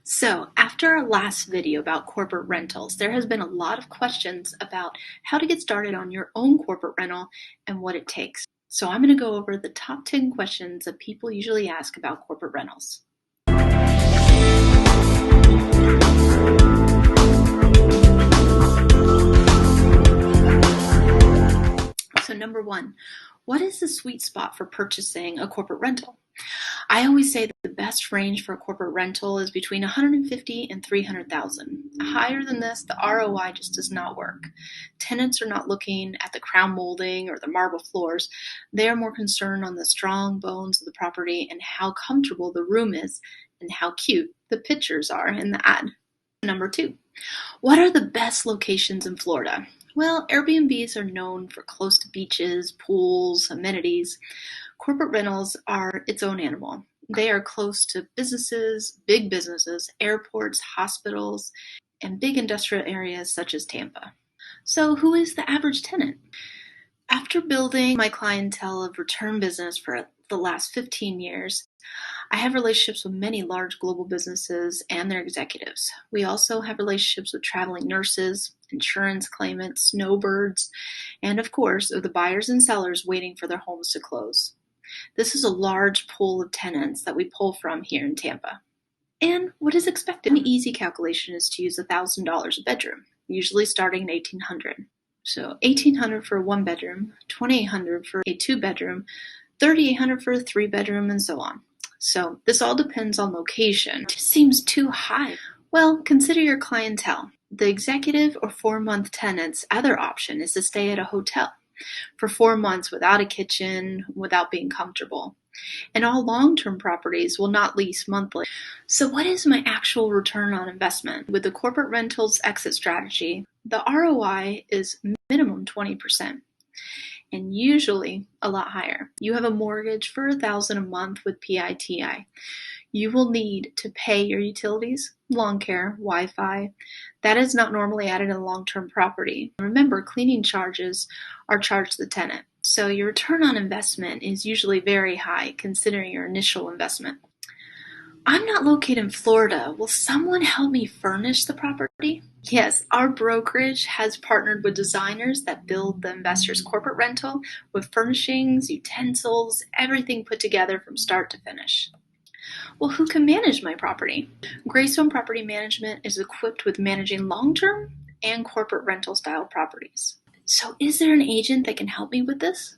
So, after our last video about corporate rentals, there has been a lot of questions about how to get started on your own corporate rental and what it takes. So, I'm going to go over the top 10 questions that people usually ask about corporate rentals. So, number one, what is the sweet spot for purchasing a corporate rental? I always say that the best range for a corporate rental is between 150 and 300,000. Higher than this, the ROI just does not work. Tenants are not looking at the crown molding or the marble floors. They are more concerned on the strong bones of the property and how comfortable the room is and how cute the pictures are in the ad. Number two, what are the best locations in Florida? Well, Airbnbs are known for close to beaches, pools, amenities. Corporate rentals are its own animal. They are close to big businesses, airports, hospitals, and big industrial areas such as Tampa. So who is the average tenant? After building my clientele of return business for the last 15 years, I have relationships with many large global businesses and their executives. We also have relationships with traveling nurses, insurance claimants, snowbirds, and of course, of the buyers and sellers waiting for their homes to close. This is a large pool of tenants that we pull from here in Tampa. And what is expected? An easy calculation is to use $1,000 a bedroom, usually starting at $1,800. So $1,800 for a one bedroom, $2,800 for a two bedroom, $3,800 for a three bedroom, and so on. So this all depends on location. It just seems too high. Well, consider your clientele. The executive or 4-month tenant's other option is to stay at a hotel for 4 months without a kitchen, without being comfortable. And all long-term properties will not lease monthly. So what is my actual return on investment? With the corporate rentals exit strategy, the ROI is minimum 20%. And usually a lot higher. You have a mortgage for $1,000 a month with PITI. You will need to pay your utilities, lawn care, Wi-Fi. That is not normally added in a long-term property. Remember, cleaning charges are charged to the tenant. So your return on investment is usually very high considering your initial investment. I'm not located in Florida. Will someone help me furnish the property? Yes, our brokerage has partnered with designers that build the investor's corporate rental with furnishings, utensils, everything put together from start to finish. Well, who can manage my property? Graystone Property Management is equipped with managing long-term and corporate rental style properties. So is there an agent that can help me with this?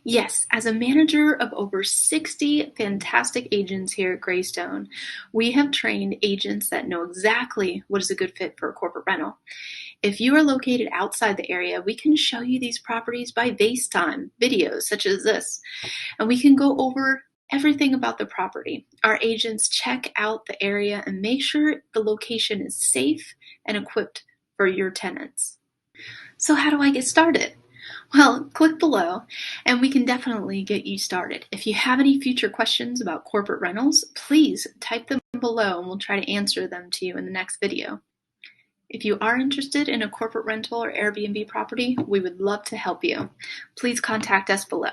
Yes, as a manager of over 60 fantastic agents here at Graystone, we have trained agents that know exactly what is a good fit for a corporate rental. If you are located outside the area, we can show you these properties by FaceTime videos such as this, and we can go over everything about the property. Our agents check out the area and make sure the location is safe and equipped for your tenants. So how do I get started? Well, click below and we can definitely get you started. If you have any future questions about corporate rentals, please type them below and we'll try to answer them to you in the next video. If you are interested in a corporate rental or Airbnb property, we would love to help you. Please contact us below.